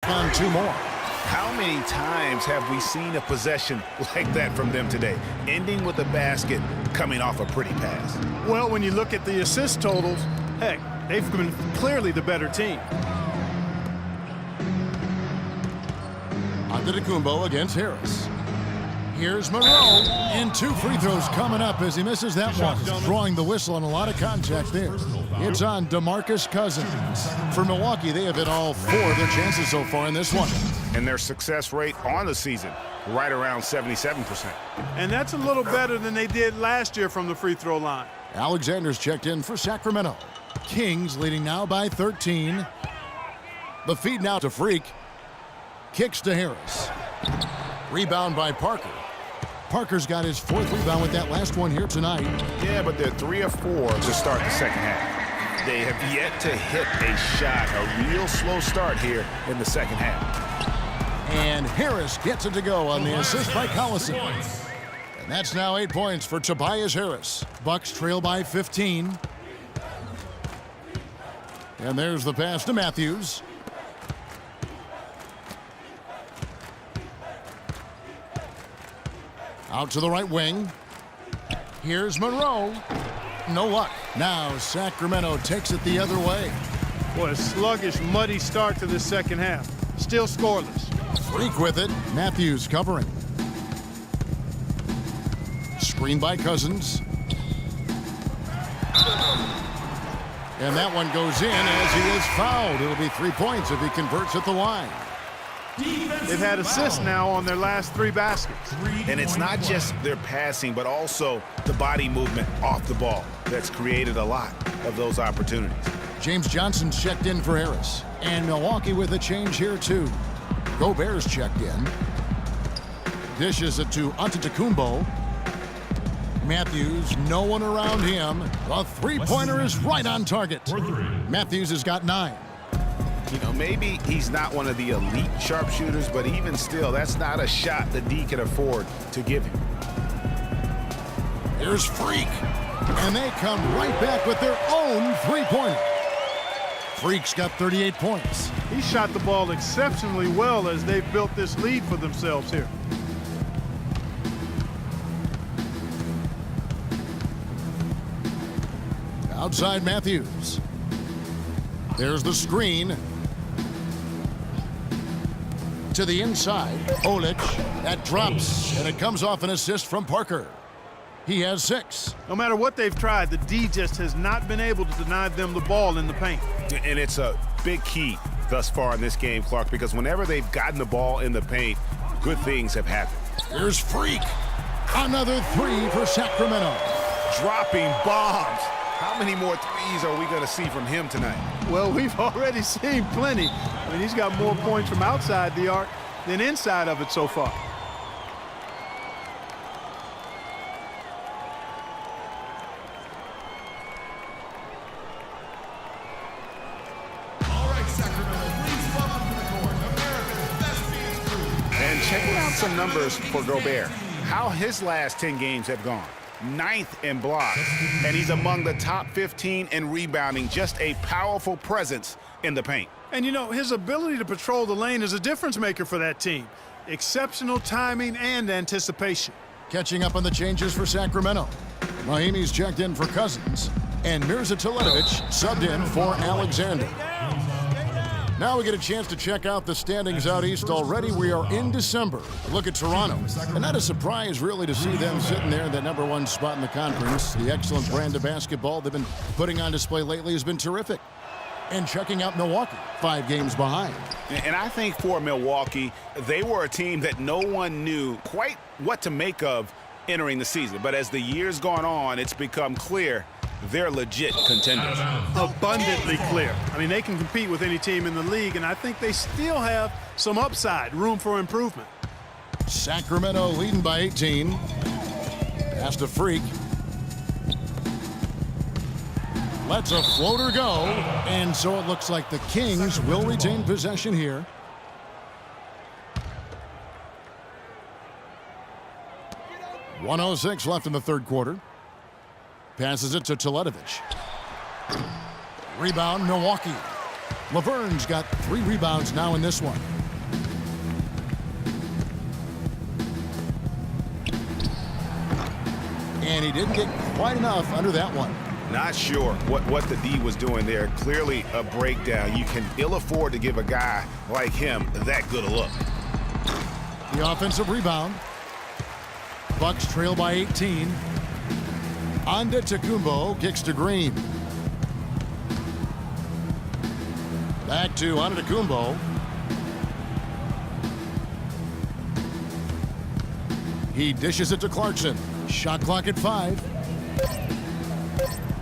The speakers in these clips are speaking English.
on two more. How many times have we seen a possession like that from them today, ending with a basket coming off a pretty pass? Well, when you look at the assist totals, heck, they've been clearly the better team. Antetokounmpo against Harris. Here's Monroe, and two free throws coming up as he misses that one. Drawing the whistle and a lot of contact there. It's on DeMarcus Cousins. For Milwaukee, they have hit all four of their chances so far in this one. And their success rate on the season, right around 77%. And that's a little better than they did last year from the free throw line. Alexander's checked in for Sacramento. Kings leading now by 13. The feed now to Freak. Kicks to Harris. Rebound by Parker. Parker's got his fourth rebound with that last one here tonight. Yeah, but they're 3 of 4 to start the second half. They have yet to hit a shot, a real slow start here in the second half. And Harris gets it to go on the assist by Collison. And that's now 8 points for Tobias Harris. Bucks trail by 15. And there's the pass to Matthews. Out to the right wing. Here's Monroe. No luck. Now Sacramento takes it the other way. What a sluggish, muddy start to the second half. Still scoreless. Freak with it. Matthews covering. Screen by Cousins. And that one goes in as he is fouled. It'll be 3 points if he converts at the line. They've had assists now on their last 3 baskets. And it's not just their passing, but also the body movement off the ball that's created a lot of those opportunities. James Johnson's checked in for Harris. And Milwaukee with a change here, too. Gobert's checked in. Dishes it to Antetokounmpo. Matthews, no one around him. The three-pointer is right on target. Matthews has got 9. You know, maybe he's not one of the elite sharpshooters, but even still, that's not a shot the D can afford to give him. Here's Freak. And they come right back with their own three-pointer. Freak's got 38 points. He shot the ball exceptionally well as they've built this lead for themselves here. Outside Matthews. There's the screen. To the inside. Olic. That drops, and it comes off an assist from Parker. He has 6. No matter what they've tried, the D just has not been able to deny them the ball in the paint. And it's a big key thus far in this game, Clark, because whenever they've gotten the ball in the paint, good things have happened. Here's Freak. Another 3 for Sacramento. Dropping bombs. How many more threes are we going to see from him tonight? Well, we've already seen plenty. I mean, he's got more points from outside the arc than inside of it so far. All right, Sacramento, please welcome to the court America's best teams crew. And checking out some numbers for Gobert. How his last 10 games have gone. 9th in blocks, and he's among the top 15 in rebounding. Just a powerful presence in the paint. And, you know, his ability to patrol the lane is a difference maker for that team. Exceptional timing and anticipation. Catching up on the changes for Sacramento. Mahimi's checked in for Cousins, and Mirza Teletovic subbed in for Alexander. Now we get a chance to check out the standings out east already. We are in December. Look at Toronto. And not a surprise, really, to see them sitting there in that #1 spot in the conference. The excellent brand of basketball they've been putting on display lately has been terrific. And checking out Milwaukee, 5 games behind. And I think for Milwaukee, they were a team that no one knew quite what to make of entering the season. But as the years gone on, it's become clear they're legit contenders. Abundantly clear. I mean, they can compete with any team in the league, and I think they still have some upside, room for improvement. Sacramento leading by 18. Pass to Freak. Lets a floater go, and so it looks like the Kings will retain possession here. .106 left in the third quarter. Passes it to Teletovic. Rebound, Milwaukee. Laverne's got 3 rebounds now in this one. And he didn't get quite enough under that one. Not sure what the D was doing there. Clearly a breakdown. You can ill afford to give a guy like him that good a look. The offensive rebound. Bucks trail by 18. Antetokounmpo kicks to Green. Back to Antetokounmpo. He dishes it to Clarkson. Shot clock at 5.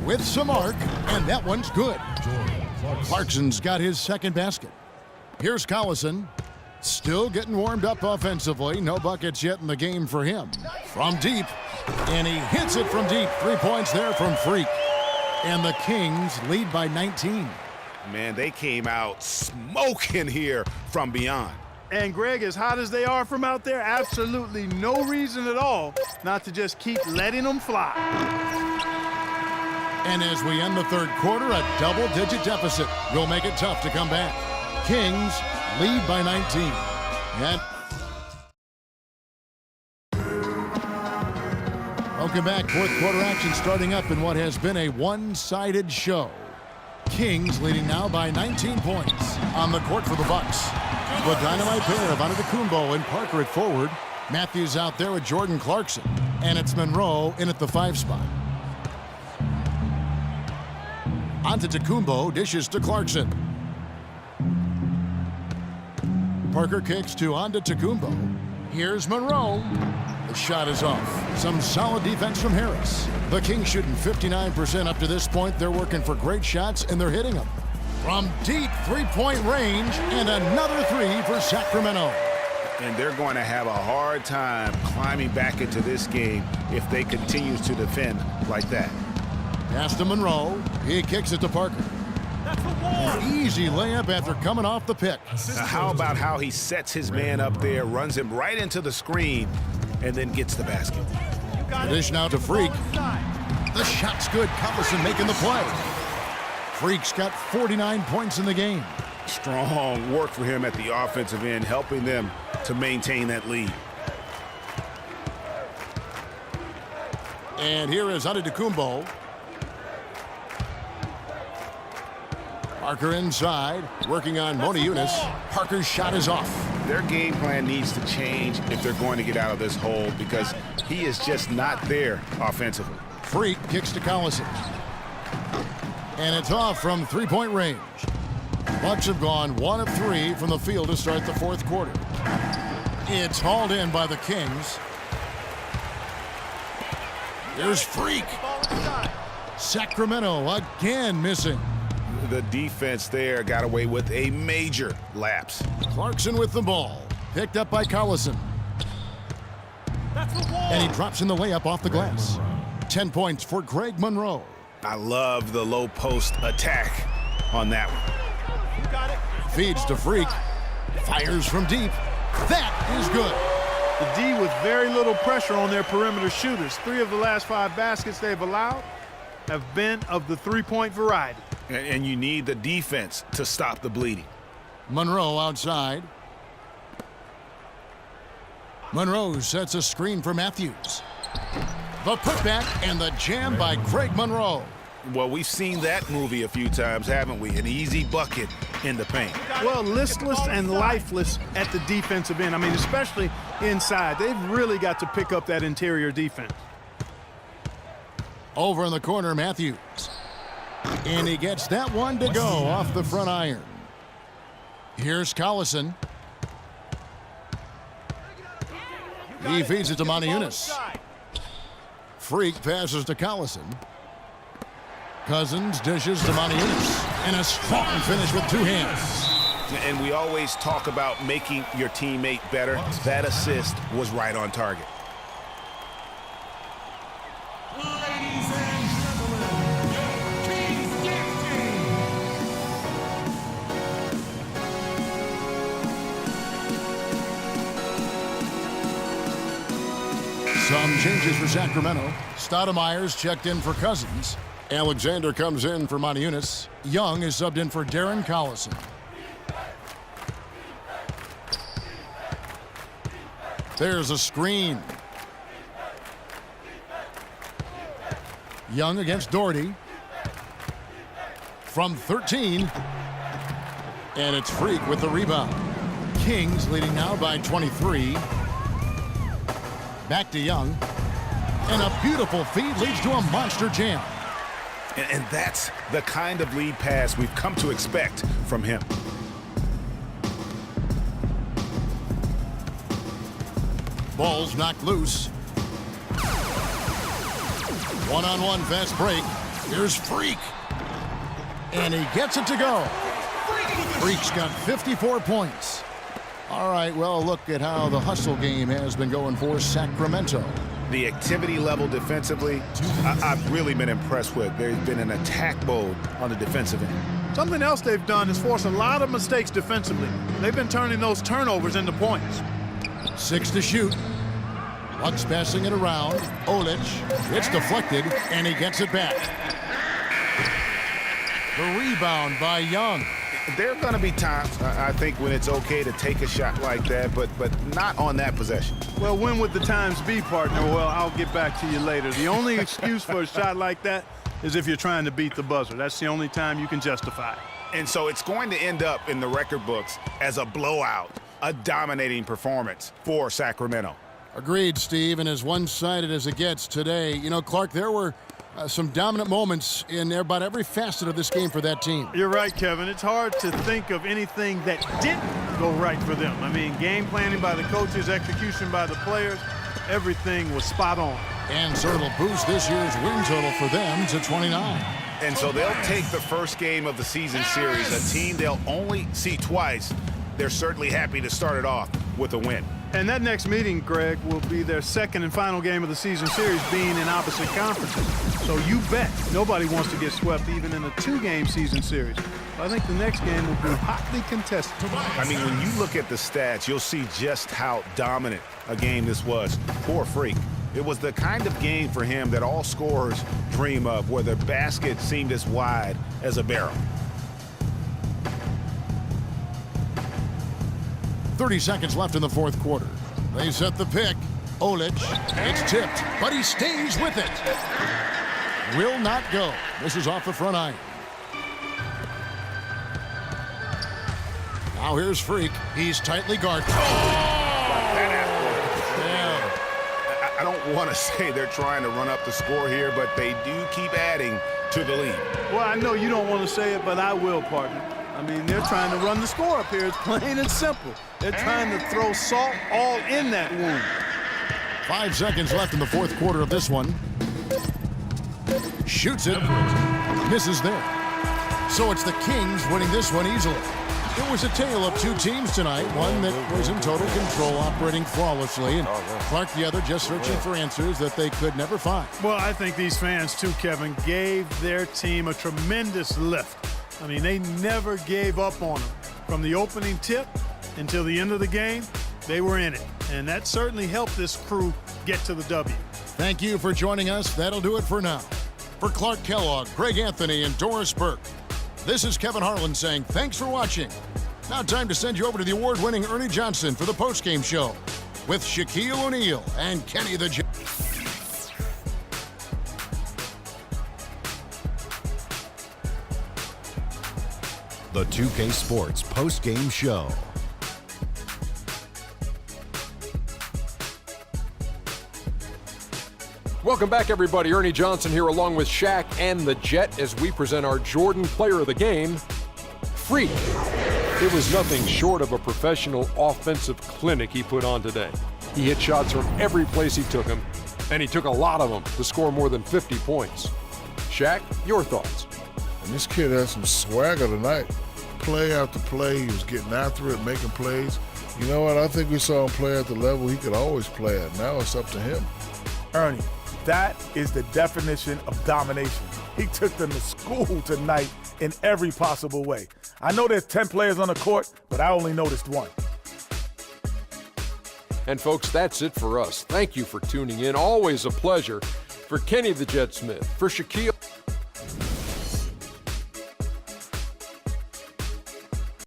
With some arc, and that one's good. Clarkson's got his second basket. Here's Collison. Still getting warmed up offensively. No buckets yet in the game for him. From deep, and he hits it from deep. 3 points there from Freak. And the Kings lead by 19. Man, they came out smoking here from beyond. And Greg, as hot as they are from out there, absolutely no reason at all not to just keep letting them fly. And as we end the third quarter, a double-digit deficit will make it tough to come back. Kings lead by 19. And welcome back. Fourth quarter action starting up in what has been a one-sided show. Kings leading now by 19 points on the court for the Bucks. The dynamite pair of Antetokounmpo and Parker at forward. Matthews out there with Jordan Clarkson. And it's Monroe in at the 5 spot. Antetokounmpo dishes to Clarkson. Parker kicks to Antetokounmpo. Here's Monroe. The shot is off. Some solid defense from Harris. The Kings shooting 59% up to this point. They're working for great shots, and they're hitting them. From deep three-point range, and another 3 for Sacramento. And they're going to have a hard time climbing back into this game if they continue to defend like that. Pass to Monroe. He kicks it to Parker. An easy layup after coming off the pick. Now, how about how he sets his man up there, runs him right into the screen, and then gets the basket. Dish now to Freak. The shot's good. Collison making the play. Freak's got 49 points in the game. Strong work for him at the offensive end, helping them to maintain that lead. And here is Antetokounmpo. Parker inside, working on Moni Eunice. Parker's shot is off. Their game plan needs to change if they're going to get out of this hole because he is just not there offensively. Freak kicks to Collison. And it's off from three-point range. Bucks have gone 1 of 3 from the field to start the fourth quarter. It's hauled in by the Kings. There's Freak. Sacramento again missing. The defense there got away with a major lapse. Clarkson with the ball. Picked up by Collison. And he drops in the layup off the glass. 10 points for Greg Monroe. I love the low post attack on that one. Feeds to Freak. Fires from deep. That is good. The D with very little pressure on their perimeter shooters. 3 of the last 5 baskets they've allowed have been of the three-point variety. And you need the defense to stop the bleeding. Monroe outside. Monroe sets a screen for Matthews. The putback and the jam by Greg Monroe. Well, we've seen that movie a few times, haven't we? An easy bucket in the paint. Well, listless and lifeless at the defensive end. I mean, especially inside. They've really got to pick up that interior defense. Over in the corner, Matthews. And he gets that one to go off the front iron. Here's Collison. He feeds it to Moni Eunice. Freak passes to Collison. Cousins dishes to Moni Eunice. And a strong finish with 2 hands. And we always talk about making your teammate better. That assist was right on target. Ladies and gentlemen, your Kings game. Some changes for Sacramento. Stoudemire's checked in for Cousins. Alexander comes in for Monty Eunice. Young is subbed in for Darren Collison. There's a screen. Young against Doherty. From 13. And it's Freak with the rebound. Kings leading now by 23. Back to Young. And a beautiful feed leads to a monster jam. And that's the kind of lead pass we've come to expect from him. Ball's knocked loose. One-on-one fast break. Here's Freak. And he gets it to go. Freak's got 54 points. All right, well, look at how the hustle game has been going for Sacramento. The activity level defensively, I've really been impressed with. There's been an attack mode on the defensive end. Something else they've done is force a lot of mistakes defensively. They've been turning those turnovers into points. 6 to shoot. Bucks passing it around. Olic, it's deflected, and he gets it back. The rebound by Young. There are going to be times, I think, when it's okay to take a shot like that, but not on that possession. Well, when would the times be, partner? Well, I'll get back to you later. The only excuse for a shot like that is if you're trying to beat the buzzer. That's the only time you can justify it. And so it's going to end up in the record books as a blowout, a dominating performance for Sacramento. Agreed, Steve, and as one-sided as it gets today. You know, Clark, there were some dominant moments in about every facet of this game for that team. You're right, Kevin. It's hard to think of anything that didn't go right for them. I mean, game planning by the coaches, execution by the players, everything was spot on. And so it'll boost this year's win total for them to 29. And so they'll take the first game of the season series, a team they'll only see twice. They're certainly happy to start it off with a win. And that next meeting, Greg, will be their second and final game of the season series, being in opposite conferences. So you bet nobody wants to get swept even in a 2-game season series. I think the next game will be hotly contested. I mean, when you look at the stats, you'll see just how dominant a game this was for Freak. It was the kind of game for him that all scorers dream of, where the basket seemed as wide as a barrel. 30 seconds left in the fourth quarter. They set the pick. Olic, it's tipped, but he stays with it. Will not go. This is off the front iron. Now here's Freak. He's tightly guarded. I don't want to say they're trying to run up the score here, but they do keep adding to the lead. Well, I know you don't want to say it, but I will, partner. I mean, they're trying to run the score up here. It's plain and simple. They're trying to throw salt all in that wound. 5 seconds left in the fourth quarter of this one. Shoots it. Misses there. So it's the Kings winning this one easily. It was a tale of two teams tonight. One that was in total control, operating flawlessly, and Clark the other just searching for answers that they could never find. Well, I think these fans, too, Kevin, gave their team a tremendous lift. I mean, they never gave up on them. From the opening tip until the end of the game, they were in it. And that certainly helped this crew get to the W. Thank you for joining us. That'll do it for now. For Clark Kellogg, Greg Anthony, and Doris Burke, this is Kevin Harlan saying thanks for watching. Now time to send you over to the award-winning Ernie Johnson for the postgame show with Shaquille O'Neal and Kenny the Jet. The 2K Sports post-game show. Welcome back, everybody. Ernie Johnson here along with Shaq and the Jet as we present our Jordan Player of the Game, Freak. It was nothing short of a professional offensive clinic he put on today. He hit shots from every place he took them, and he took a lot of them to score more than 50 points. Shaq, your thoughts? And this kid has some swagger tonight. Play after play, he was getting after it, making plays. You know what? I think we saw him play at the level he could always play at. Now it's up to him. Ernie, that is the definition of domination. He took them to school tonight in every possible way. I know there's 10 players on the court, but I only noticed one. And folks, that's it for us. Thank you for tuning in. Always a pleasure. For Kenny the Jet Smith, for Shaquille